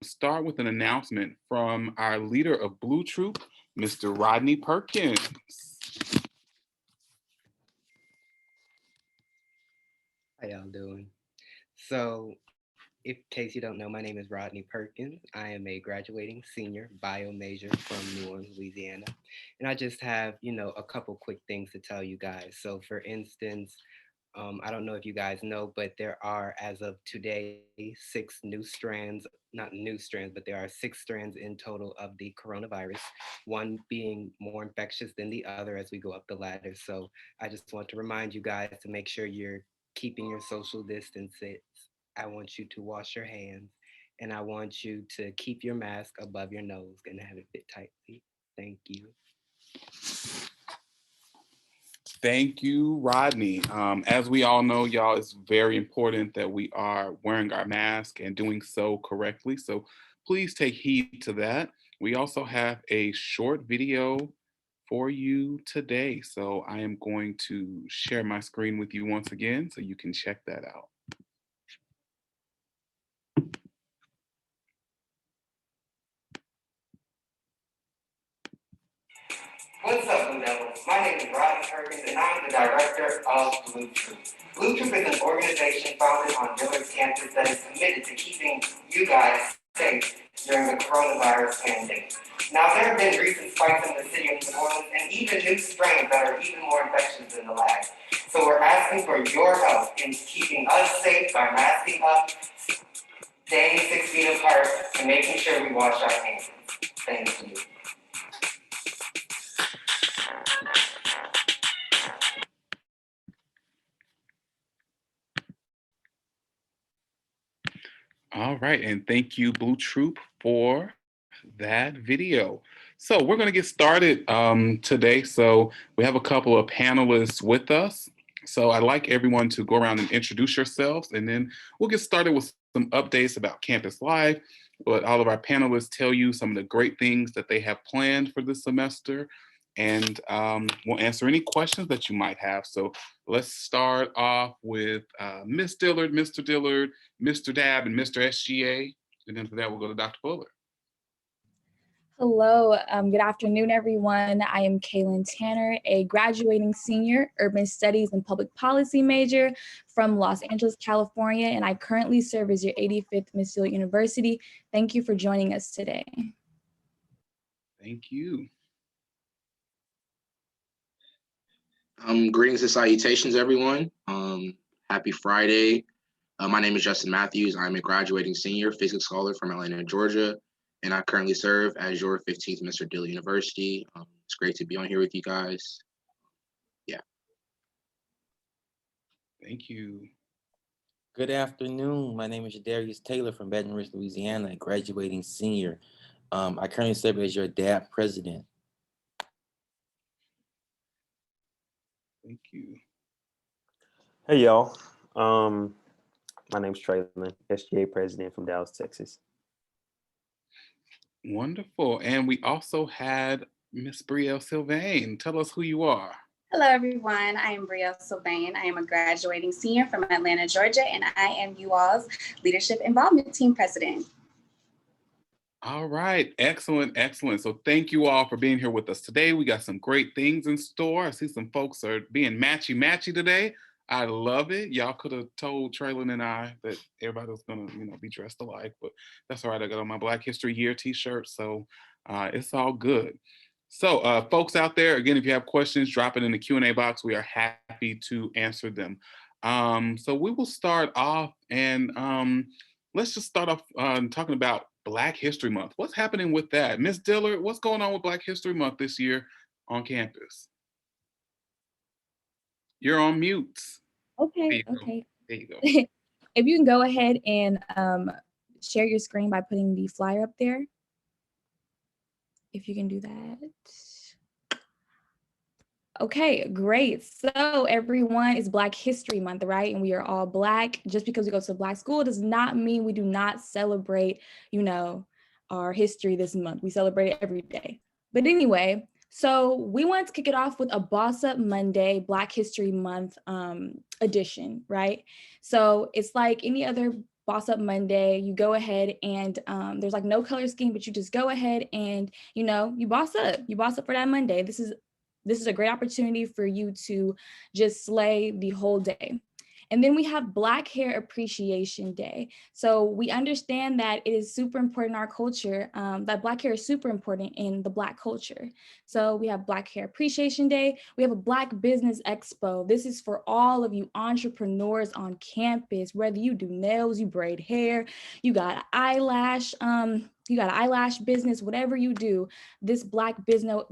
start with an announcement from our leader of Blue Troop, Mr. Rodney Perkins. How y'all doing? So, in case you don't know, my name is Rodney Perkins. I am a graduating senior bio major from New Orleans, Louisiana. And I just have, a couple quick things to tell you guys. So, for instance, I don't know if you guys know, but there are, as of today, six new strands, not new strands, but there are six strands in total of the coronavirus, one being more infectious than the other as we go up the ladder. So I just want to remind you guys to make sure you're keeping your social distances. I want you to wash your hands and I want you to keep your mask above your nose and have it fit tightly. Thank you. Thank you, Rodney. As we all know, y'all, it's very important that we are wearing our mask and doing so correctly. So please take heed to that. We also have a short video for you today. So I am going to share my screen with you once again so you can check that out. What's up, Blue Devils? My name is Rodney Perkins, and I'm the director of Blue Troop. Blue Troop is an organization founded on Dillard's campus that is committed to keeping you guys safe during the coronavirus pandemic. Now, there have been recent spikes in the city of New Orleans and even new strains that are even more infectious than the last. So we're asking for your help in keeping us safe by masking up, staying 6 feet apart, and making sure we wash our hands. Thank you. All right, and thank you, Blue Troop, for that video. So we're going to get started today. So we have a couple of panelists with us. So I'd like everyone to go around and introduce yourselves, and then we'll get started with some updates about Campus Live. But all of our panelists tell you some of the great things that they have planned for this semester, and we'll answer any questions that you might have. So let's start off with Miss Dillard, Mr. Dillard, Mr. Dab, and Mr. SGA. And then for that, we'll go to Dr. Fuller. Hello, good afternoon, everyone. I am Kaylin Tanner, a graduating senior urban studies and public policy major from Los Angeles, California, and I currently serve as your 85th Miss Dillard University. Thank you for joining us today. Thank you. Greetings and salutations, everyone. Happy Friday. My name is Justin Matthews. I'm a graduating senior physics scholar from Atlanta, Georgia, and I currently serve as your 15th Mr. Dillard University. It's great to be on here with you guys. Yeah. Thank you. Good afternoon. My name is Darius Taylor from Baton Rouge, Louisiana, a graduating senior. I currently serve as your DAP president. Thank you. Hey, y'all. My name's Traylon, SGA president from Dallas, Texas. Wonderful. And we also had Miss Brielle Sylvain. Tell us who you are. Hello, everyone. I am Brielle Sylvain. I am a graduating senior from Atlanta, Georgia, and I am you all's Leadership Involvement Team President. All right. Excellent. Excellent. So thank you all for being here with us today. We got some great things in store. I see some folks are being matchy today. I love it. Y'all could have told Traylon and I that everybody was gonna, be dressed alike, but that's all right. I got on my Black History Year t-shirt, so it's all good. So folks out there, again, if you have questions, drop it in the Q&A box. We are happy to answer them. So we will start off and let's just start off talking about Black History Month. What's happening with that? Miss Dillard, what's going on with Black History Month this year on campus? You're on mute. Okay. There you go. If you can go ahead and share your screen by putting the flyer up there. If you can do that. Okay, great. So everyone, it's Black History Month, right? And we are all Black. Just because we go to a Black school does not mean we do not celebrate, our history this month. We celebrate it every day. But anyway, so we wanted to kick it off with a Boss Up Monday, Black History Month edition, right? So it's like any other Boss Up Monday. You go ahead and there's like no color scheme, but you just go ahead and, you know, you boss up. You boss up for that Monday. This is a great opportunity for you to just slay the whole day. And then we have Black Hair Appreciation Day. So we understand that it is super important in our culture, that Black hair is super important in the Black culture. So we have Black Hair Appreciation Day. We have a Black Business Expo. This is for all of you entrepreneurs on campus, whether you do nails, you braid hair, you got eyelash, business, whatever you do, this Black Business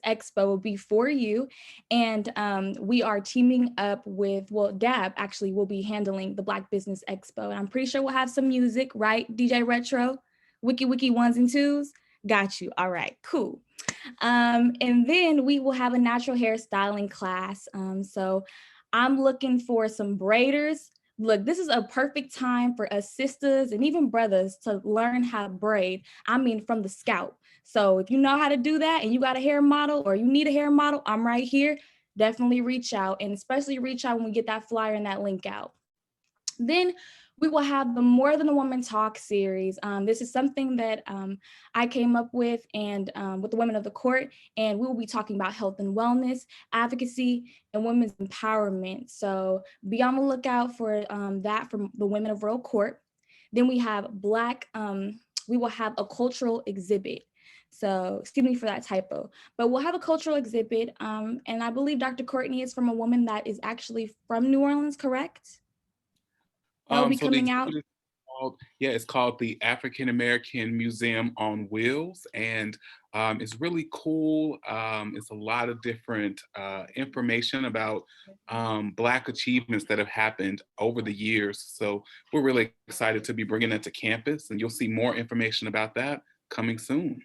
Expo will be for you. And we are teaming up with, well, DAB actually will be handling the Black Business Expo. And I'm pretty sure we'll have some music, right, DJ Retro? Wiki ones and twos? Got you. All right, cool. And then we will have a natural hair styling class. So I'm looking for some braiders. Look, this is a perfect time for us sisters and even brothers to learn how to braid. I mean, from the scalp. So if you know how to do that and you got a hair model or you need a hair model, I'm right here. Definitely reach out, and especially reach out when we get that flyer and that link out. Then we will have the More Than a Woman Talk series. This is something that I came up with and with the Women of the Court, and we will be talking about health and wellness, advocacy, and women's empowerment. So be on the lookout for that from the Women of Royal Court. Then we have we will have a cultural exhibit. So excuse me for that typo, but we'll have a cultural exhibit. And I believe Dr. Courtney is from a woman that is actually from New Orleans, correct? That will be So the coming out. exhibit is called, yeah, it's called the African American Museum on Wheels, and it's really cool. It's a lot of different information about Black achievements that have happened over the years. So we're really excited to be bringing that to campus, and you'll see more information about that coming soon.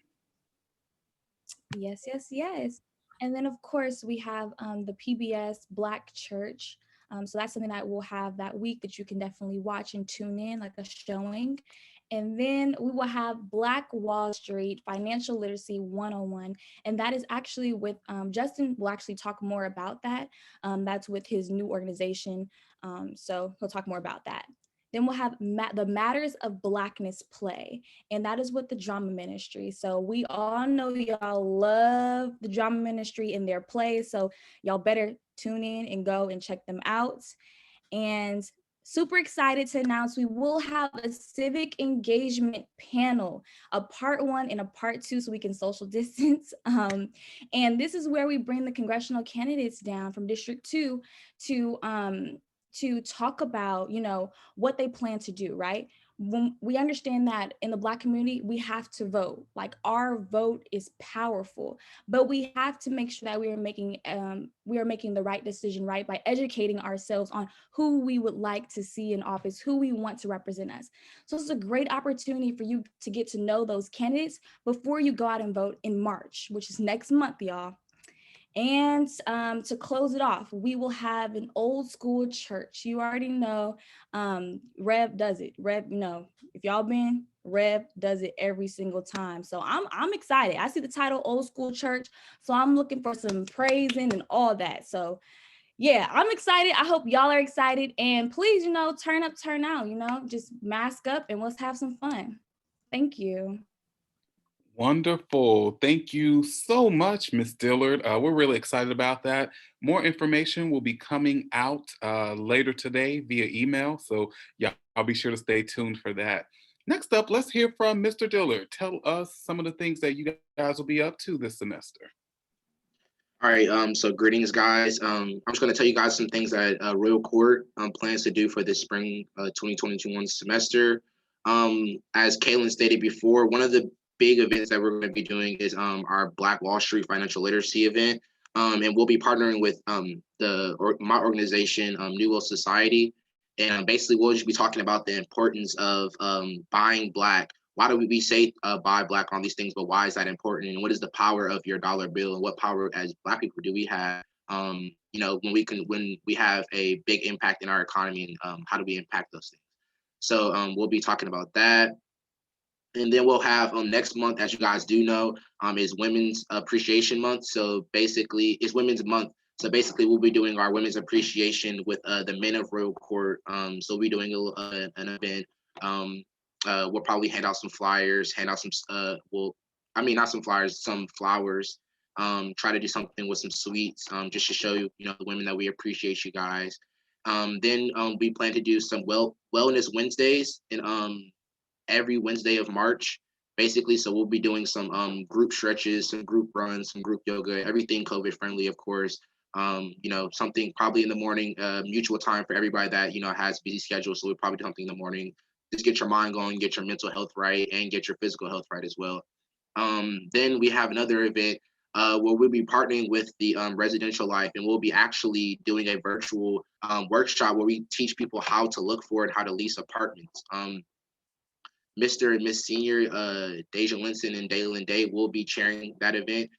Yes, yes, yes. And then of course we have the PBS Black Church. So that's something that we'll have that week that you can definitely watch and tune in, like a showing. And then we will have Black Wall Street Financial Literacy 101. And that is actually with, Justin will actually talk more about that. That's with his new organization. So he'll talk more about that. Then we'll have the Matters of Blackness play, and that is with the drama ministry. So we all know y'all love the drama ministry in their plays, so y'all better tune in and go and check them out. And super excited to announce we will have a civic engagement panel, a part 1 and a part 2, so we can social distance. And this is where we bring the congressional candidates down from District 2 to talk about, you know, what they plan to do, right? When we understand that in the Black community, we have to vote. Like, our vote is powerful, but we have to make sure that we are making the right decision, right? By educating ourselves on who we would like to see in office, who we want to represent us. So it's a great opportunity for you to get to know those candidates before you go out and vote in March, which is next month, y'all. And to close it off, we will have an old school church. You already know, Rev does it. Rev, you know, if y'all been, Rev does it every single time. So I'm excited. I see the title Old School Church, so I'm looking for some praising and all that. So yeah, I'm excited. I hope y'all are excited. And please, you know, turn up, turn out, you know, just mask up and let's have some fun. Thank you. Wonderful. Thank you so much, Ms. Dillard. We're really excited about that. More information will be coming out later today via email. So yeah, I'll be sure to stay tuned for that. Next up, let's hear from Mr. Dillard. Tell us some of the things that you guys will be up to this semester. All right, so greetings, guys. I'm just going to tell you guys some things that Royal Court plans to do for the spring 2021 semester. As Kaylin stated before, one of the big events that we're going to be doing is our Black Wall Street Financial Literacy event, and we'll be partnering with my organization, New World Society, and basically we'll just be talking about the importance of buying Black. Why do we say buy Black on these things, but why is that important, and what is the power of your dollar bill, and what power as Black people do we have? You know, when we have a big impact in our economy, and how do we impact those things? So we'll be talking about that. And then we'll have next month, as you guys do know, is Women's Appreciation Month. So basically, it's Women's Month, So basically, we'll be doing our women's appreciation with the men of Royal Court. So we'll be doing an event. We'll probably hand out some flyers, hand out some, not some flyers, some flowers. Try to do something with some sweets, just to show you, the women that we appreciate you guys. Then we plan to do some wellness Wednesdays in every Wednesday of March, basically. So we'll be doing some group stretches, some group runs, some group yoga, everything COVID friendly, of course. Something probably in the morning, mutual time for everybody that has busy schedules. So we'll probably do something in the morning. Just get your mind going, get your mental health right, and get your physical health right as well. Then we have another event where we'll be partnering with the Residential Life, and we'll be actually doing a virtual workshop where we teach people how to look for and how to lease apartments. Mr. and Miss Senior, Deja Linson and Dalen Day will be chairing that event.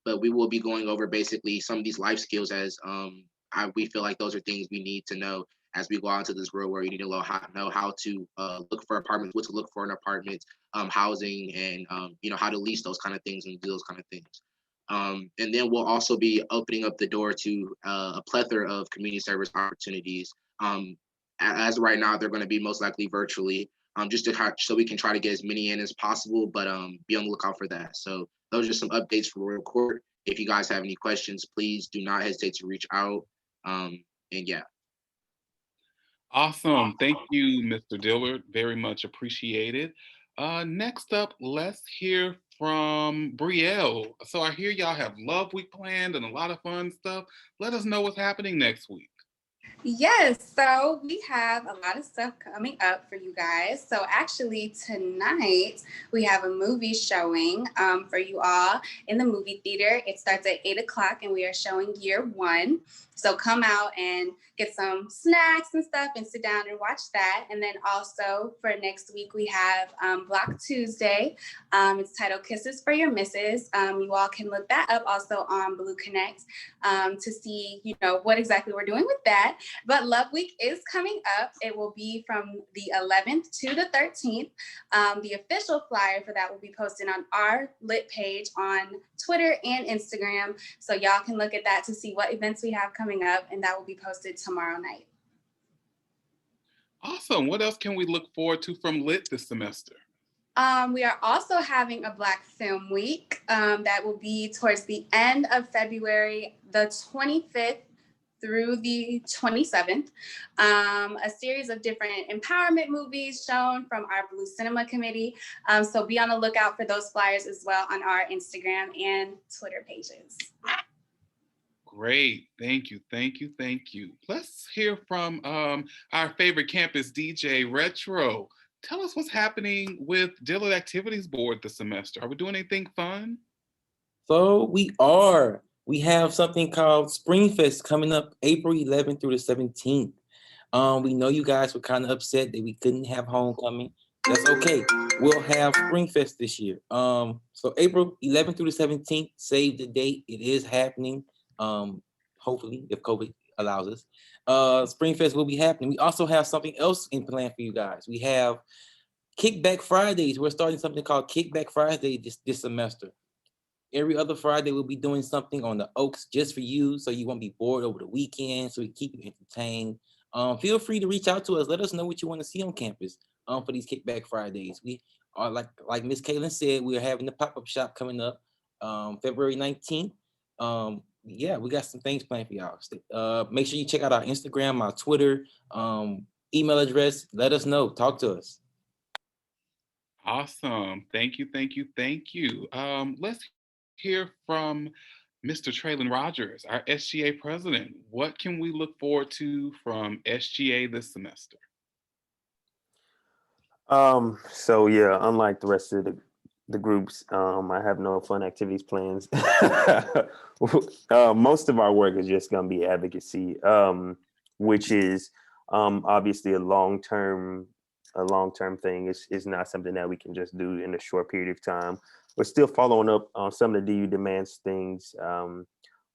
But we will be going over basically some of these life skills as we feel like those are things we need to know as we go out into this world where you need to know how to look for apartments, what to look for in apartments, housing, and how to lease those kind of things and do those kind of things. And then we'll also be opening up the door to a plethora of community service opportunities. As right now, they're going to be most likely virtually, just so we can try to get as many in as possible, but be on the lookout for that. So those are some updates for Royal Court. If you guys have any questions, please do not hesitate to reach out. And yeah. Awesome. Thank you, Mr. Dillard. Very much appreciated. Next up, let's hear from Brielle. So I hear y'all have Love Week planned and a lot of fun stuff. Let us know what's happening next week. Yes, so we have a lot of stuff coming up for you guys. So actually tonight we have a movie showing for you all in the movie theater. It starts at 8 o'clock and we are showing Year One. So come out and get some snacks and stuff and sit down and watch that. And then also for next week, we have Block Tuesday. It's titled Kisses for Your Misses. You all can look that up also on Blue Connect to see, what exactly we're doing with that. But Love Week is coming up. It will be from the 11th to the 13th. The official flyer for that will be posted on our Lit page on Twitter and Instagram. So y'all can look at that to see what events we have coming up, and that will be posted tomorrow night. Awesome. What else can we look forward to from Lit this semester? We are also having a Black Film Week that will be towards the end of February, the 25th through the 27th. A series of different empowerment movies shown from our Blue Cinema Committee. So be on the lookout for those flyers as well on our Instagram and Twitter pages. Great. Thank you. Thank you. Thank you. Let's hear from our favorite campus DJ, Retro. Tell us what's happening with Dillard Activities Board this semester. Are we doing anything fun? So we are. We have something called Springfest coming up April 11th through the 17th. We know you guys were kind of upset that we couldn't have homecoming. That's okay. We'll have Springfest this year. So April 11th through the 17th, save the date. It is happening. Hopefully, if COVID allows us. Springfest will be happening. We also have something else in plan for you guys. We have Kickback Fridays. We're starting something called Kickback Friday this semester. Every other Friday, we'll be doing something on the Oaks just for you, so you won't be bored over the weekend, so we keep you entertained. Feel free to reach out to us. Let us know what you want to see on campus for these Kickback Fridays. We are, like Miss Kaylin said, we are having the pop-up shop coming up February 19th. Yeah, we got some things planned for y'all. Make sure you check out our Instagram, our Twitter, email address. Let us know. Talk to us. Awesome. Thank you. Thank you. Thank you. Let's hear from Mr. Traylon Rogers, our SGA president. What can we look forward to from SGA this semester? So yeah, unlike the rest of the groups, I have no fun activities plans. Most of our work is just going to be advocacy, which is obviously a long-term thing. It's not something that we can just do in a short period of time. We're still following up on some of the DU demands things.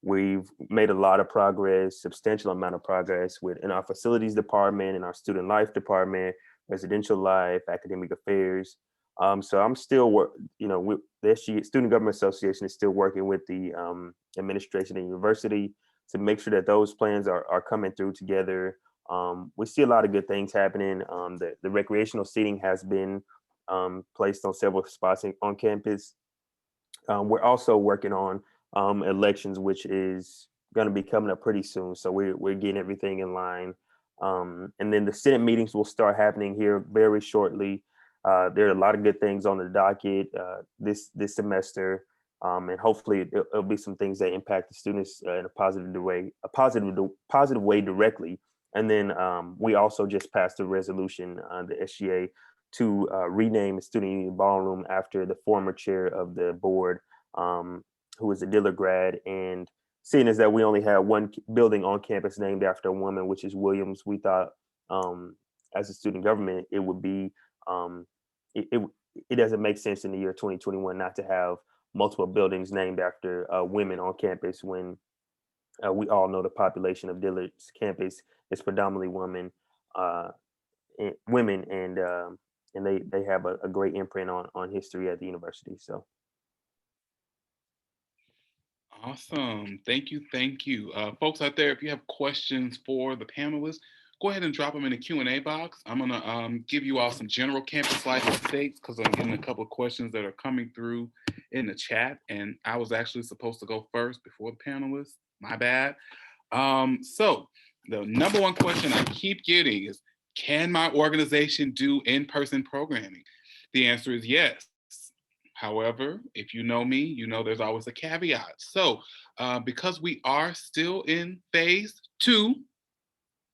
We've made a lot of progress, substantial amount of progress in our facilities department, in our student life department, residential life, academic affairs. So I'm still with the SG Student Government Association is still working with the administration and university to make sure that those plans are coming through together. We see a lot of good things happening. The recreational seating has been placed on several spots on campus. We're also working on elections, which is going to be coming up pretty soon. So we're getting everything in line. And then the Senate meetings will start happening here very shortly. There are a lot of good things on the docket this semester, and hopefully it'll be some things that impact the students in a positive way directly. And then we also just passed a resolution on the SGA to rename the Student Union Ballroom after the former chair of the board, who is a Dillard grad. And seeing as that we only have one building on campus named after a woman, which is Williams, we thought as a student government, it would be, it doesn't make sense in the year 2021 not to have multiple buildings named after women on campus when we all know the population of Dillard's campus is predominantly women, and they have a great imprint on history at the university. So. Awesome. Thank you. Thank you. Folks out there, if you have questions for the panelists, go ahead and drop them in the Q&A box. I'm going to give you all some general campus life updates because I'm getting a couple of questions that are coming through in the chat. And I was actually supposed to go first before the panelists. My bad. So the number one question I keep getting is, can my organization do in-person programming? The answer is yes. However, if you know me, you know there's always a caveat. So because we are still in phase two,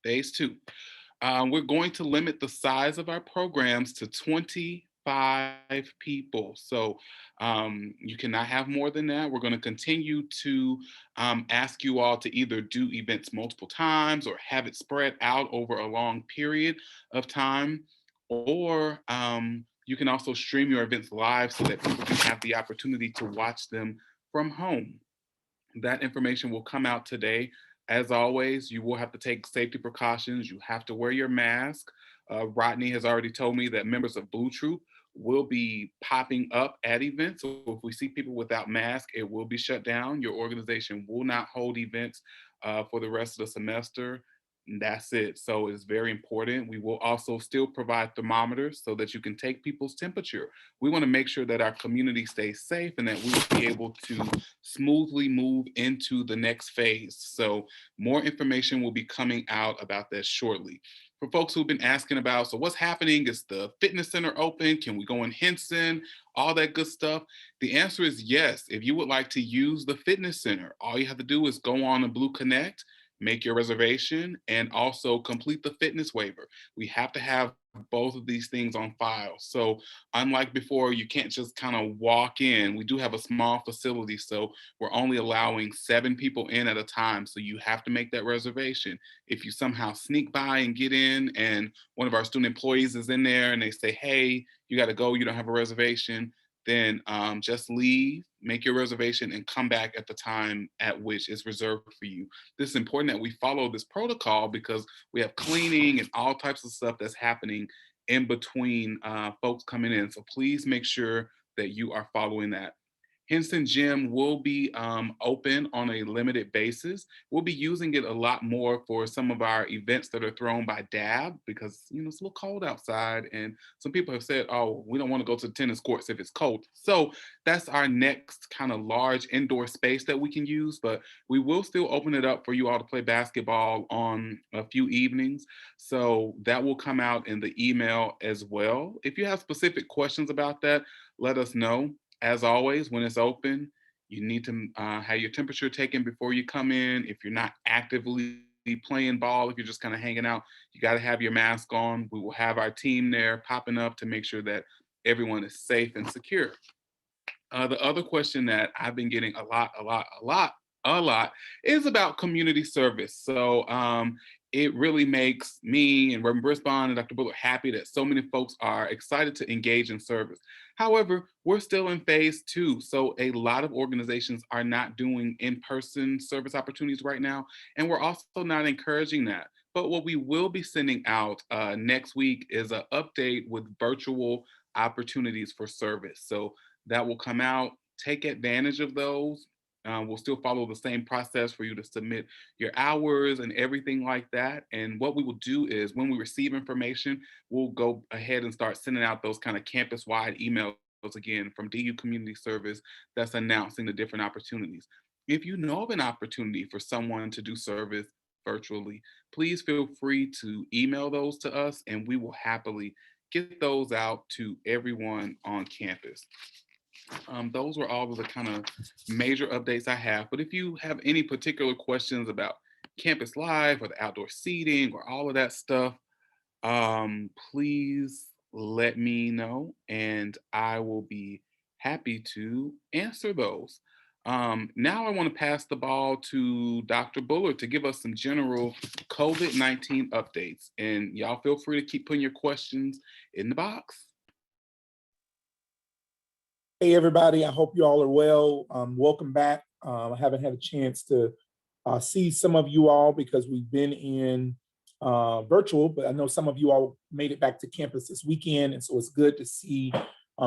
we're going to limit the size of our programs to 25 people. So you cannot have more than that. We're going to continue to ask you all to either do events multiple times or have it spread out over a long period of time, or you can also stream your events live so that people can have the opportunity to watch them from home. That information will come out today. As always, you will have to take safety precautions. You have to wear your mask. Rodney has already told me that members of Blue Troop will be popping up at events. So if we see people without masks, it will be shut down. Your organization will not hold events for the rest of the semester. And that's it. So it's very important. We will also still provide thermometers so that you can take people's temperature. We want to make sure that our community stays safe and that we will be able to smoothly move into the next phase. So more information will be coming out about that shortly. For folks who've been asking about, so what's happening? Is the fitness center open? Can we go in Henson? All that good stuff. The answer is yes. If you would like to use the fitness center, all you have to do is go on to Blue Connect, make your reservation, and also complete the fitness waiver. We have to have both of these things on file. So unlike before, you can't just kind of walk in. We do have a small facility, so we're only allowing 7 people in at a time. So you have to make that reservation. If you somehow sneak by and get in and one of our student employees is in there and they say, hey, you got to go, you don't have a reservation, then just leave, make your reservation, and come back at the time at which it's reserved for you. This is important that we follow this protocol because we have cleaning and all types of stuff that's happening in between folks coming in. So please make sure that you are following that. Henson Gym will be open on a limited basis. We'll be using it a lot more for some of our events that are thrown by DAB because it's a little cold outside and some people have said, oh, we don't want to go to the tennis courts if it's cold. So that's our next kind of large indoor space that we can use, but we will still open it up for you all to play basketball on a few evenings. So that will come out in the email as well. If you have specific questions about that, let us know. As always, when it's open, you need to have your temperature taken before you come in. If you're not actively playing ball, if you're just kind of hanging out, you got to have your mask on. We will have our team there popping up to make sure that everyone is safe and secure. The other question that I've been getting a lot is about community service. So it really makes me and Reverend Brisbane and Dr. Bullard happy that so many folks are excited to engage in service. However, we're still in phase 2. So a lot of organizations are not doing in-person service opportunities right now. And we're also not encouraging that. But what we will be sending out next week is an update with virtual opportunities for service. So that will come out. Take advantage of those. We'll still follow the same process for you to submit your hours and everything like that. And what we will do is when we receive information, we'll go ahead and start sending out those kind of campus-wide emails again from DU Community Service that's announcing the different opportunities. If you know of an opportunity for someone to do service virtually, please feel free to email those to us and we will happily get those out to everyone on campus. Those were all of the kind of major updates I have. But if you have any particular questions about campus life or the outdoor seating or all of that stuff, please let me know and I will be happy to answer those. Now I want to pass the ball to Dr. Bullard to give us some general COVID-19 updates. And y'all feel free to keep putting your questions in the box. Hey, everybody. I hope you all are well. Welcome back. I haven't had a chance to see some of you all because we've been in virtual, but I know some of you all made it back to campus this weekend. And so it's good to see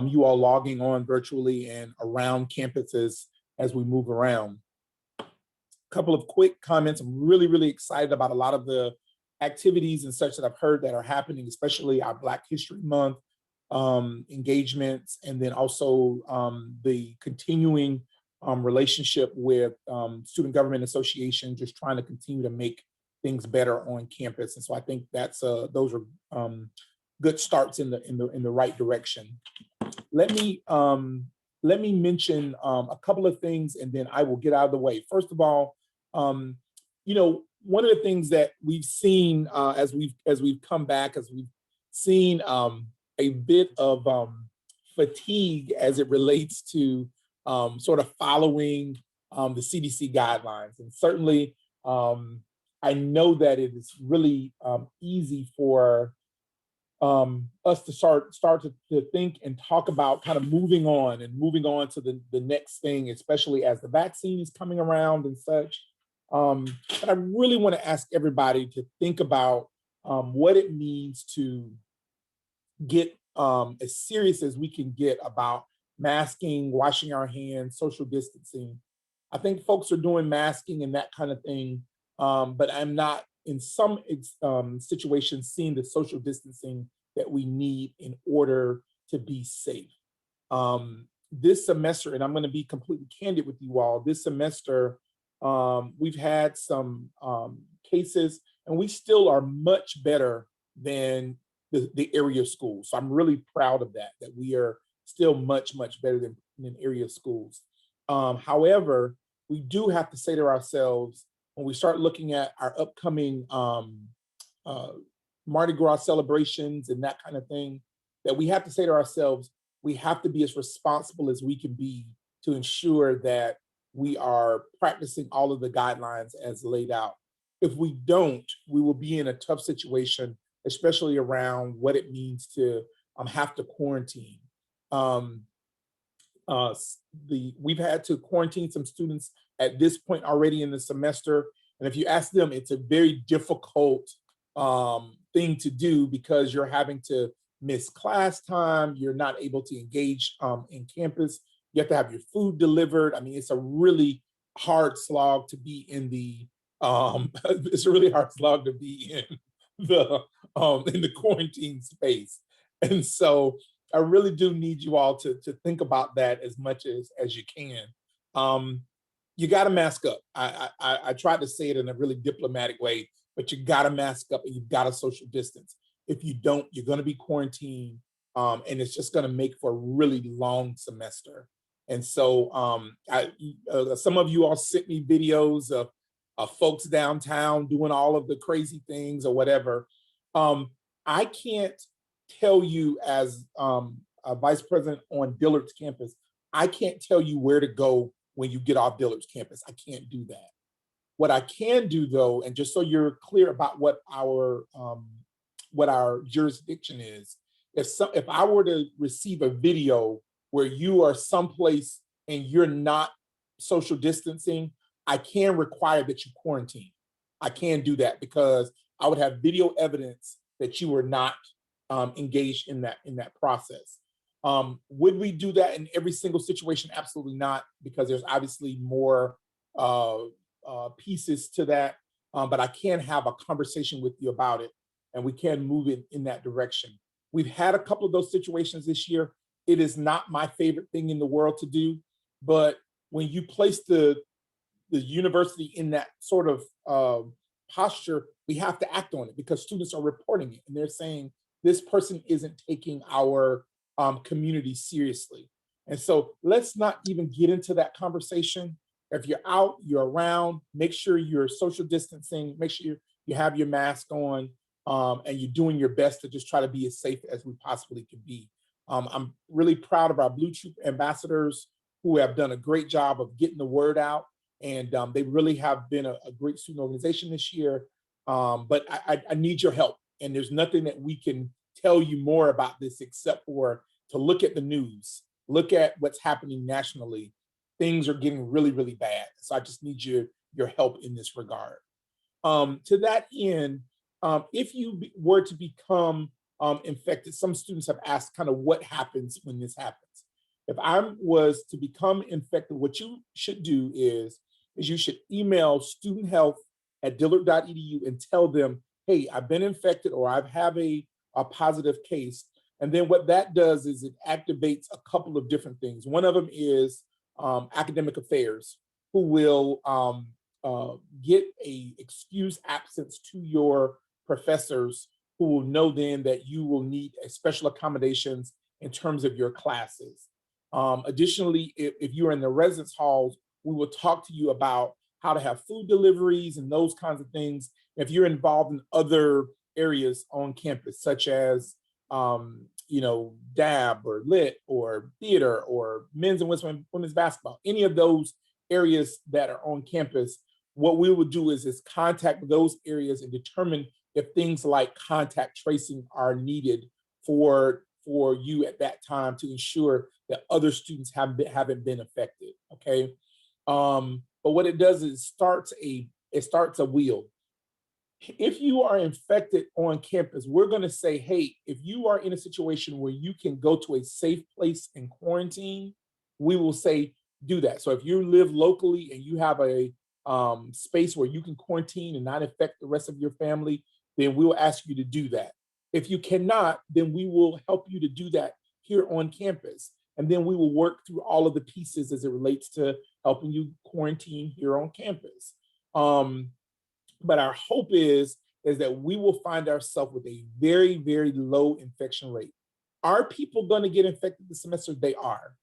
you all logging on virtually and around campuses as we move around. A couple of quick comments. I'm really, really excited about a lot of the activities and such that I've heard that are happening, especially our Black History Month engagements, and then also the continuing relationship with Student Government Association, just trying to continue to make things better on campus. And so I think that's those are good starts in the right direction. Let me mention a couple of things, and then I will get out of the way. First of all, you know, one of the things that we've seen as we've come back, as we've seen a bit of fatigue as it relates to sort of following the CDC guidelines. And certainly, I know that it is really easy for us to start to think and talk about kind of moving on to the next thing, especially as the vaccine is coming around and such. But I really want to ask everybody to think about what it means to get as serious as we can get about masking, washing our hands, social distancing. I think folks are doing masking and that kind of thing, but I'm not in some situations seeing the social distancing that we need in order to be safe. This semester, and I'm going to be completely candid with you all, this semester, we've had some cases and we still are much better than the area schools. So I'm really proud of that we are still much, much better than area schools. However, we do have to say to ourselves, when we start looking at our upcoming Mardi Gras celebrations and that kind of thing, that we have to say to ourselves, we have to be as responsible as we can be to ensure that we are practicing all of the guidelines as laid out. If we don't, we will be in a tough situation, especially around what it means to have to quarantine. We've had to quarantine some students at this point already in the semester. And if you ask them, it's a very difficult thing to do because you're having to miss class time. You're not able to engage in campus. You have to have your food delivered. I mean, it's a really hard slog to be in the, it's a really hard slog to be in the quarantine space. And so I really do need you all to think about that as much as you can. You got to mask up. I tried to say it in a really diplomatic way, but you got to mask up and you've got to social distance. If you don't, you're going to be quarantined, and it's just going to make for a really long semester. And so some of you all sent me videos of folks downtown doing all of the crazy things or whatever. I can't tell you as a vice president on Dillard's campus, I can't tell you where to go when you get off Dillard's campus. I can't do that. What I can do though, and just so you're clear about what our jurisdiction is, if I were to receive a video where you are someplace and you're not social distancing, I can require that you quarantine. I can do that because I would have video evidence that you were not engaged in that process. Would we do that in every single situation? Absolutely not, because there's obviously more pieces to that. But I can have a conversation with you about it, and we can move it in that direction. We've had a couple of those situations this year. It is not my favorite thing in the world to do, but when you place the university in that sort of posture, we have to act on it because students are reporting it and they're saying this person isn't taking our community seriously. And so let's not even get into that conversation. If you're out, you're around, make sure you're social distancing, make sure you have your mask on, and you're doing your best to just try to be as safe as we possibly can be. I'm really proud of our Blue Troop ambassadors who have done a great job of getting the word out. And they really have been a great student organization this year. But I need your help. And there's nothing that we can tell you more about this except for to look at the news, look at what's happening nationally. Things are getting really, really bad. So I just need your help in this regard. To that end, if you were to become infected, some students have asked kind of what happens when this happens. If I was to become infected, what you should do is you should email studenthealth@dillard.edu and tell them, hey, I've been infected or I have a positive case. And then what that does is it activates a couple of different things. One of them is academic affairs, who will get a excuse absence to your professors, who will know then that you will need a special accommodations in terms of your classes. Additionally, if you're in the residence halls, we will talk to you about how to have food deliveries and those kinds of things. If you're involved in other areas on campus, such as DAB or Lit or theater or men's and women's basketball, any of those areas that are on campus, what we will do is contact those areas and determine if things like contact tracing are needed for you at that time to ensure that other students haven't been affected. Okay. But what it does is it starts a wheel. If you are infected on campus, we're going to say, hey, if you are in a situation where you can go to a safe place and quarantine, we will say do that. So if you live locally and you have a space where you can quarantine and not affect the rest of your family, then we'll ask you to do that. If you cannot, then we will help you to do that here on campus. And then we will work through all of the pieces as it relates to helping you quarantine here on campus. But our hope is that we will find ourselves with a very, very low infection rate. Are people going to get infected this semester? They are.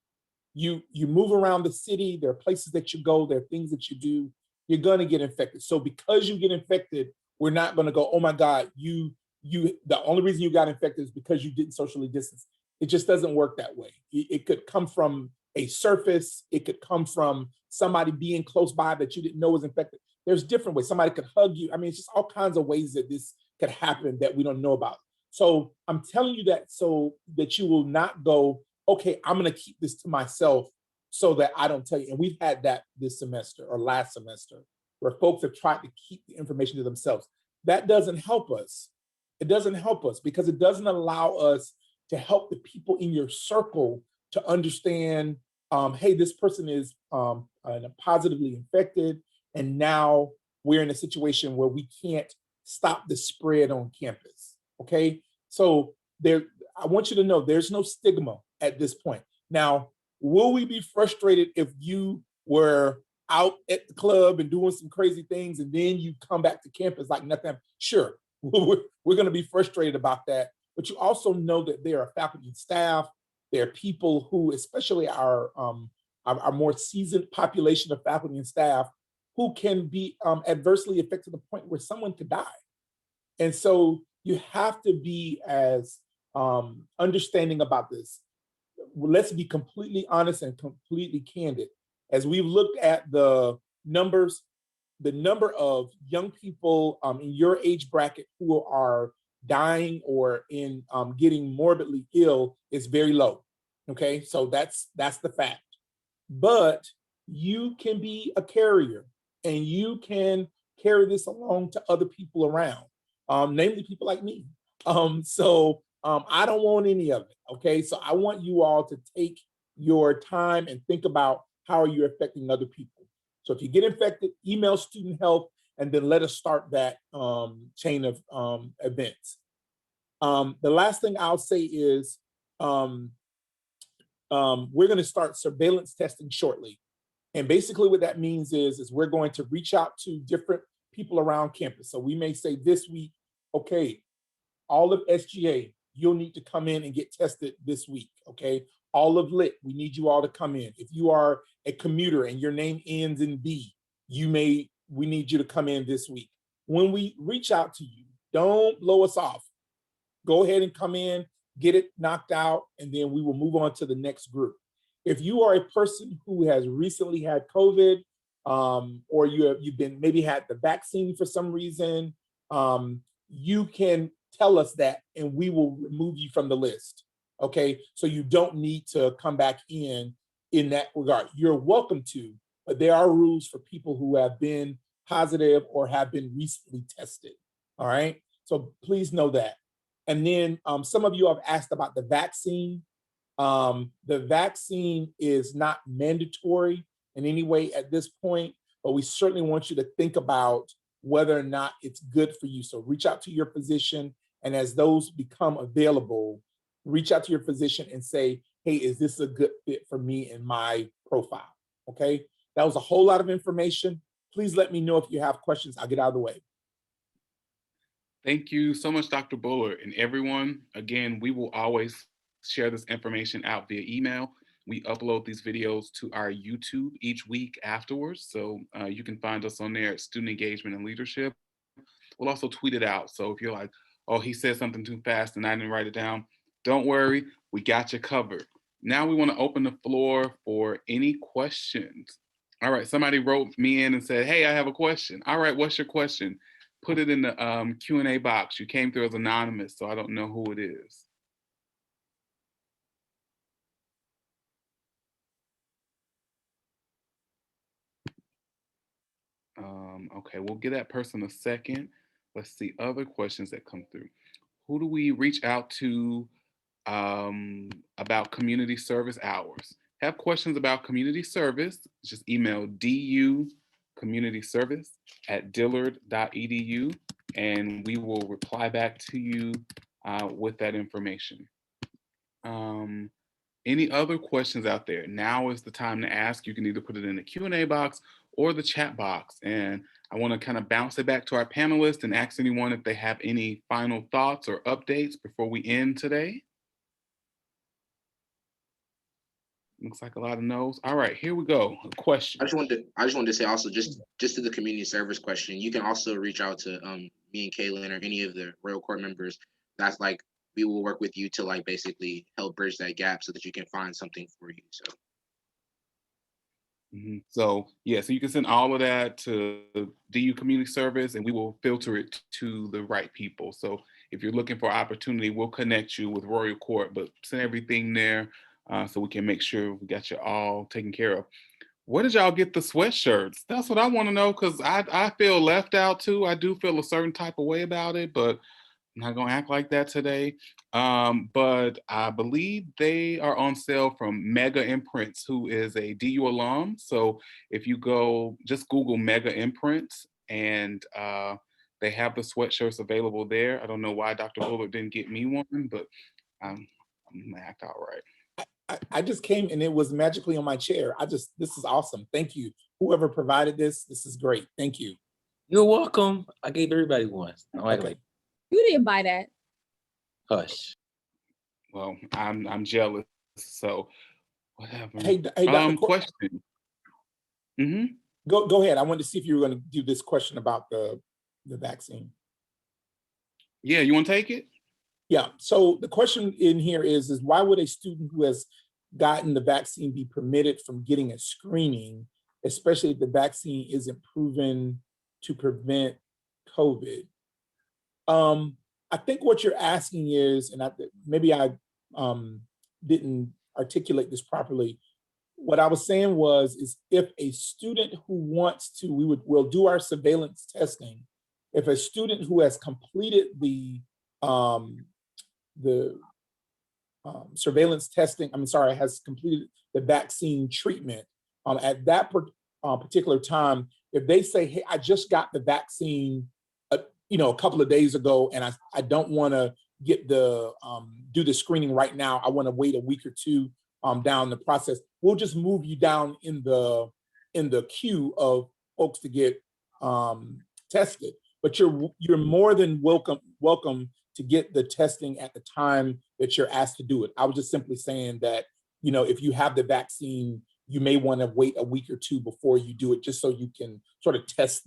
You move around the city, there are places that you go, there are things that you do, you're going to get infected. So because you get infected, we're not going to go, oh my God, the only reason you got infected is because you didn't socially distance. It just doesn't work that way. It could come from a surface. It could come from somebody being close by that you didn't know was infected. There's different ways. Somebody could hug you. I mean, it's just all kinds of ways that this could happen that we don't know about. So I'm telling you that so that you will not go, okay, I'm going to keep this to myself so that I don't tell you. And we've had that this semester or last semester where folks have tried to keep the information to themselves. That doesn't help us. It doesn't help us because it doesn't allow us to help the people in your circle to understand, hey, this person is positively infected, and now we're in a situation where we can't stop the spread on campus, okay? So I want you to know there's no stigma at this point. Now, will we be frustrated if you were out at the club and doing some crazy things and then you come back to campus like nothing? Sure, we're gonna be frustrated about that. But you also know that there are faculty and staff, there are people who, especially our more seasoned population of faculty and staff, who can be adversely affected to the point where someone could die. And so you have to be as understanding about this. Let's be completely honest and completely candid. As we've looked at the numbers, the number of young people in your age bracket who are dying or in getting morbidly ill is very low. Okay, so that's the fact. But you can be a carrier and you can carry this along to other people around, namely people like me. So I don't want any of it. Okay, so I want you all to take your time and think about how are you affecting other people. So if you get infected, email student health, and then let us start that chain of events. The last thing I'll say is we're going to start surveillance testing shortly. And basically what that means is we're going to reach out to different people around campus. So we may say this week, okay, all of SGA, you'll need to come in and get tested this week, okay? All of Lit, we need you all to come in. If you are a commuter and your name ends in B, we need you to come in this week. When we reach out to you, don't blow us off. Go ahead and come in, get it knocked out, and then we will move on to the next group. If you are a person who has recently had COVID, or you've been maybe had the vaccine for some reason, you can tell us that and we will remove you from the list. Okay, so you don't need to come back in that regard. You're welcome to, but there are rules for people who have been positive or have been recently tested. All right, so please know that. And then some of you have asked about the vaccine. The vaccine is not mandatory in any way at this point, but we certainly want you to think about whether or not it's good for you. So reach out to your physician, and as those become available, reach out to your physician and say, hey, is this a good fit for me and my profile? Okay, that was a whole lot of information. Please let me know if you have questions. I'll get out of the way. Thank you so much, Dr. Bullard. And everyone, again, we will always share this information out via email. We upload these videos to our YouTube each week afterwards. So you can find us on there at Student Engagement and Leadership. We'll also tweet it out. So if you're like, oh, he said something too fast and I didn't write it down, don't worry, we got you covered. Now we want to open the floor for any questions. All right, somebody wrote me in and said, hey, I have a question. All right, what's your question? Put it in the Q&A box. You came through as anonymous, so I don't know who it is. Okay, we'll give that person a second. Let's see other questions that come through. Who do we reach out to about community service hours? Have questions about community service, just email ducommunityservice@dillard.edu, and we will reply back to you with that information. Any other questions out there? Now is the time to ask. You can either put it in the Q&A box or the chat box. And I want to kind of bounce it back to our panelists and ask anyone if they have any final thoughts or updates before we end today. Looks like a lot of no's. All right, here we go. A question. I just wanted to say also, just to the community service question, you can also reach out to me and Kaylin or any of the Royal Court members. That's like, we will work with you to like basically help bridge that gap so that you can find something for you. So. So yeah, so you can send all of that to DU Community Service and we will filter it to the right people. So if you're looking for opportunity, we'll connect you with Royal Court, but send everything there so we can make sure we got you all taken care of. Where did y'all get the sweatshirts? That's what I want to know, because I feel left out too. I do feel a certain type of way about it, but I'm not gonna act like that today. But I believe they are on sale from Mega Imprints, who is a DU alum. So if you go, just Google Mega Imprints, and they have the sweatshirts available there. I don't know why Dr. Bullard didn't get me one, but I'm gonna act all right. I just came and it was magically on my chair. This is awesome. Thank you. Whoever provided this is great. Thank you. You're welcome. I gave everybody one. Okay. You didn't buy that. Hush. Well, I'm jealous. So whatever. Hey, Dr. Question. Go ahead. I wanted to see if you were going to do this question about the vaccine. Yeah, you want to take it? Yeah. So the question in here is why would a student who has gotten the vaccine be permitted from getting a screening, especially if the vaccine isn't proven to prevent COVID? I think what you're asking is, and maybe I didn't articulate this properly. What I was saying is if a student who wants to, we'll do our surveillance testing. If a student who has completed the the surveillance testing, has completed the vaccine treatment, at that particular time, if they say, hey, I just got the vaccine, a couple of days ago, and I don't want to get do the screening right now. I want to wait a week or two down the process. We'll just move you down in the queue of folks to get tested. But you're more than welcome to get the testing at the time that you're asked to do it. I was just simply saying that, if you have the vaccine, you may want to wait a week or two before you do it, just so you can sort of test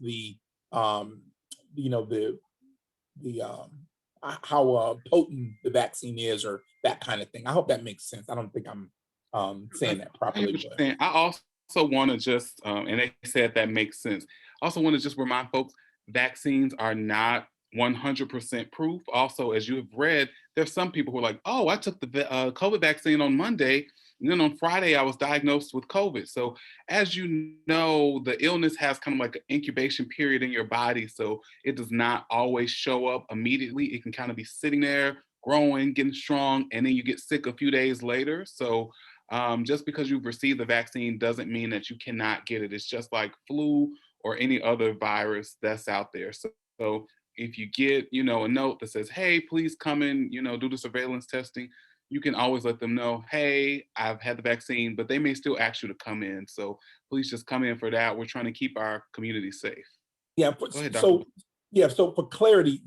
how potent the vaccine is, or that kind of thing. I hope that makes sense. I don't think I'm saying that I properly. understand. I also want to just, and they said that makes sense. I also want to just remind folks, vaccines are not 100% proof. Also, as you have read, there's some people who are like, oh, I took the COVID vaccine on Monday, and then on Friday I was diagnosed with COVID. So as you know, the illness has kind of like an incubation period in your body. So it does not always show up immediately. It can kind of be sitting there, growing, getting strong, and then you get sick a few days later. So just because you've received the vaccine doesn't mean that you cannot get it. It's just like flu or any other virus that's out there. So if you get, a note that says, hey, please come in, do the surveillance testing, you can always let them know, hey, I've had the vaccine, but they may still ask you to come in. So please just come in for that. We're trying to keep our community safe. Yeah. Go ahead, Dr. So for clarity,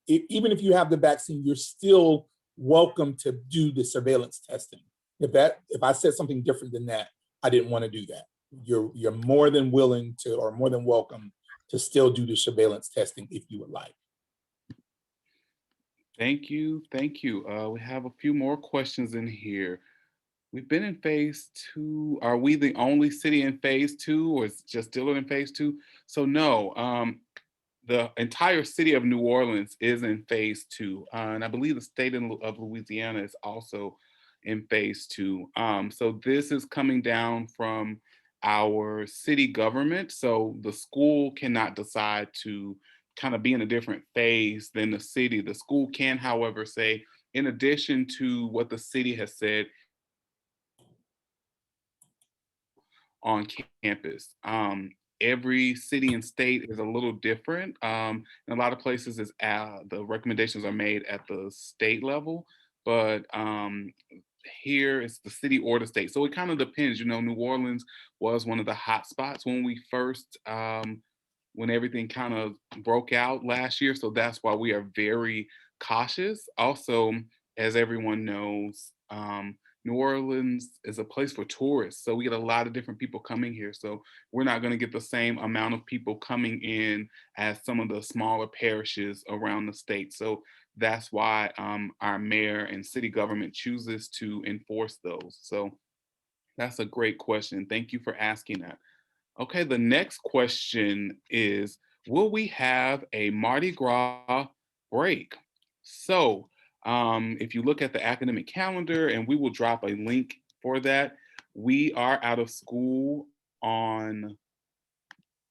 even if you have the vaccine, you're still welcome to do the surveillance testing. If I said something different than that, I didn't want to do that. You're more than willing to, or more than welcome to still do the surveillance testing if you would like. Thank you. We have a few more questions in here. We've been in phase 2. Are we the only city in phase 2, or is just Dillard in phase 2? So no, the entire city of New Orleans is in phase 2. And I believe the state of Louisiana is also in phase 2. So this is coming down from our city government. So the school cannot decide to kind of be in a different phase than the city. The school can, however, say, in addition to what the city has said on campus. Every city and state is a little different. In a lot of places, the recommendations are made at the state level, but here it's the city or the state. So it kind of depends. New Orleans was one of the hot spots when we first, when everything kind of broke out last year. So that's why we are very cautious. Also, as everyone knows, New Orleans is a place for tourists. So we get a lot of different people coming here. So we're not going to get the same amount of people coming in as some of the smaller parishes around the state. So that's why our mayor and city government chooses to enforce those. So that's a great question. Thank you for asking that. Okay, the next question is, will we have a Mardi Gras break? So if you look at the academic calendar, and we will drop a link for that, we are out of school on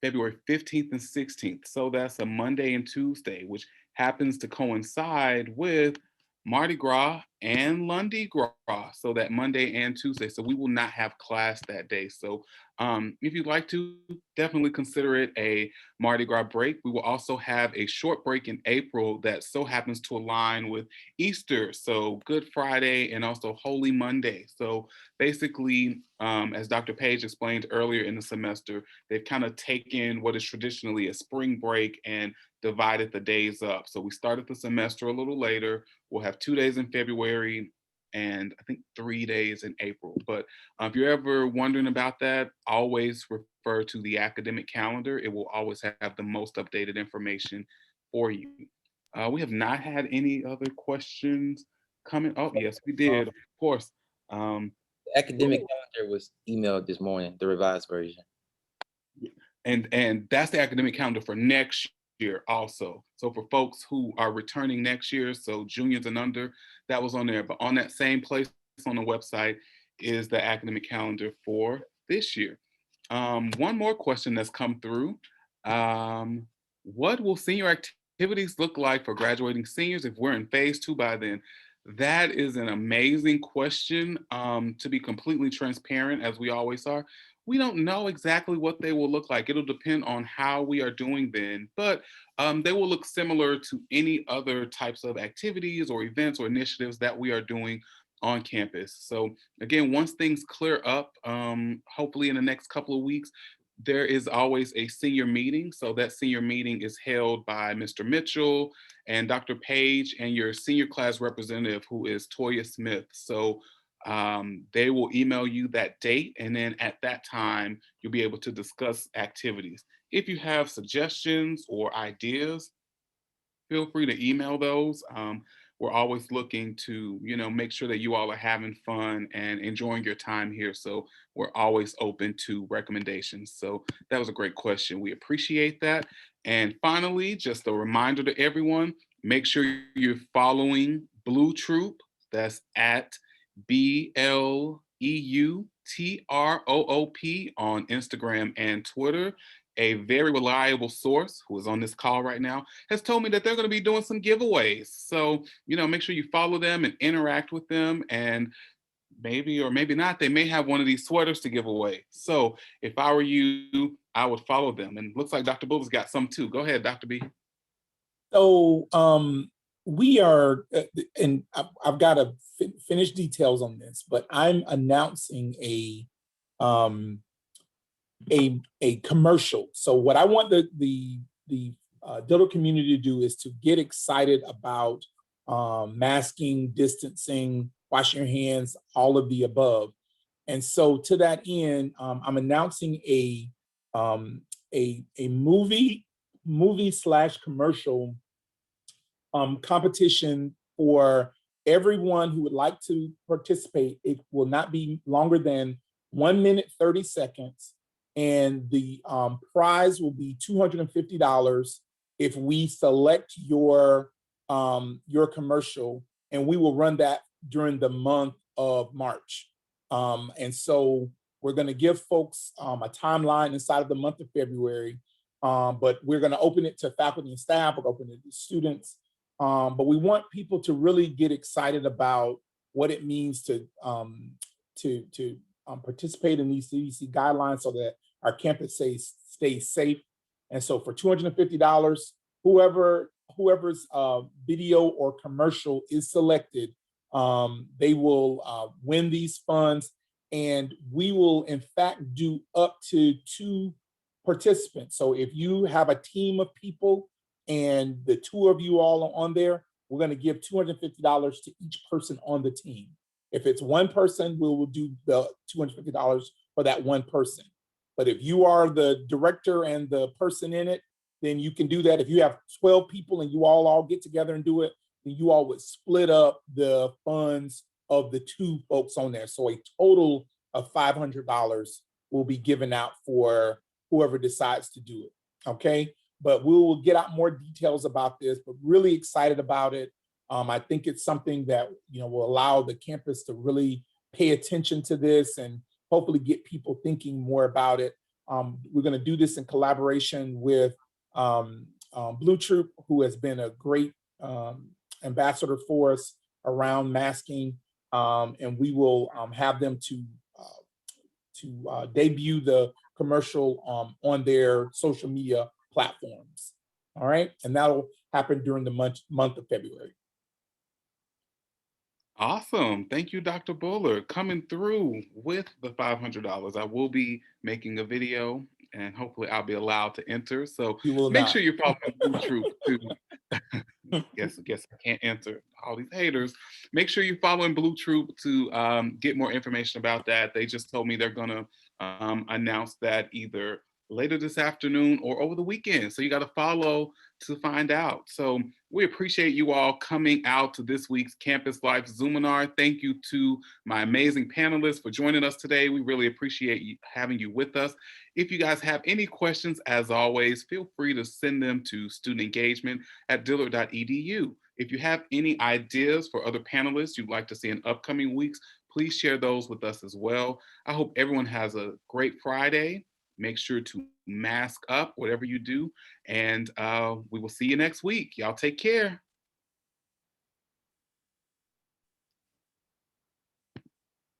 February 15th and 16th. So that's a Monday and Tuesday, which happens to coincide with Mardi Gras and Lundi Gras, so that Monday and Tuesday. So we will not have class that day. So if you'd like to, definitely consider it a Mardi Gras break. We will also have a short break in April that so happens to align with Easter, so Good Friday and also Holy Monday. So basically, as Dr. Page explained earlier in the semester, they've kind of taken what is traditionally a spring break and divided the days up. So we started the semester a little later. We'll have 2 days in February and I think 3 days in April. But if you're ever wondering about that, always refer to the academic calendar. It will always have the most updated information for you. We have not had any other questions coming. Oh, yes, we did, of course. The academic calendar was emailed this morning, the revised version. And that's the academic calendar for next year also. So for folks who are returning next year, so juniors and under, that was on there. But on that same place on the website is the academic calendar for this year. One more question that's come through. What will senior activities look like for graduating seniors if we're in phase 2 by then? That is an amazing question. To be completely transparent, as we always are, we don't know exactly what they will look like. It'll depend on how we are doing then, but they will look similar to any other types of activities or events or initiatives that we are doing on campus. So again, once things clear up, hopefully in the next couple of weeks, there is always a senior meeting. So that senior meeting is held by Mr. Mitchell and Dr. Page and your senior class representative, who is Toya Smith. So they will email you that date, and then at that time, you'll be able to discuss activities. If you have suggestions or ideas, feel free to email those. We're always looking to, make sure that you all are having fun and enjoying your time here. So we're always open to recommendations. So that was a great question. We appreciate that. And finally, just a reminder to everyone, make sure you're following Blue Troop. That's at BLEUTROOP on Instagram and Twitter. A very reliable source who is on this call right now has told me that they're going to be doing some giveaways. So, make sure you follow them and interact with them, and maybe or maybe not, they may have one of these sweaters to give away. So if I were you, I would follow them. And looks like Dr. Buller's got some too. Go ahead, Dr. B. So we are, and I've got to finish details on this, but I'm announcing a commercial. So what I want the Dillard community to do is to get excited about masking, distancing, washing your hands, all of the above. And so to that end, I'm announcing a movie/commercial competition for everyone who would like to participate. It will not be longer than 1 minute, 30 seconds. And the prize will be $250 if we select your commercial, and we will run that during the month of March. And so we're going to give folks a timeline inside of the month of February, but we're going to open it to faculty and staff, we'll open it to students. But we want people to really get excited about what it means to participate in these CDC guidelines so that our campus stays safe. And so for $250, whoever's video or commercial is selected, they will win these funds. And we will in fact do up to 2 participants. So if you have a team of people and the 2 of you all are on there, we're going to give $250 to each person on the team. If it's 1 person, we will do the $250 for that 1 person. But if you are the director and the person in it, then you can do that. If you have 12 people and you all get together and do it, then you all would split up the funds of the 2 folks on there. So a total of $500 will be given out for whoever decides to do it. Okay. But we will get out more details about this, but really excited about it. I think it's something that will allow the campus to really pay attention to this and hopefully get people thinking more about it. We're going to do this in collaboration with Blue Troop, who has been a great ambassador for us around masking, and we will have them to debut the commercial on their social media platforms. All right, and that'll happen during the month of February. Awesome. Thank you, Dr. Buller, coming through with the $500. I will be making a video and hopefully I'll be allowed to enter. So make sure you're following Blue Troop too. Guess I can't answer all these haters. Make sure you're following Blue Troop to get more information about that. They just told me they're gonna announce that either later this afternoon or over the weekend. So you got to follow to find out. So we appreciate you all coming out to this week's Campus Life Zoominar. Thank you to my amazing panelists for joining us today. We really appreciate having you with us. If you guys have any questions, as always, feel free to send them to studentengagement@dillard.edu. If you have any ideas for other panelists you'd like to see in upcoming weeks, please share those with us as well. I hope everyone has a great Friday. Make sure to mask up, whatever you do. And we will see you next week. Y'all take care.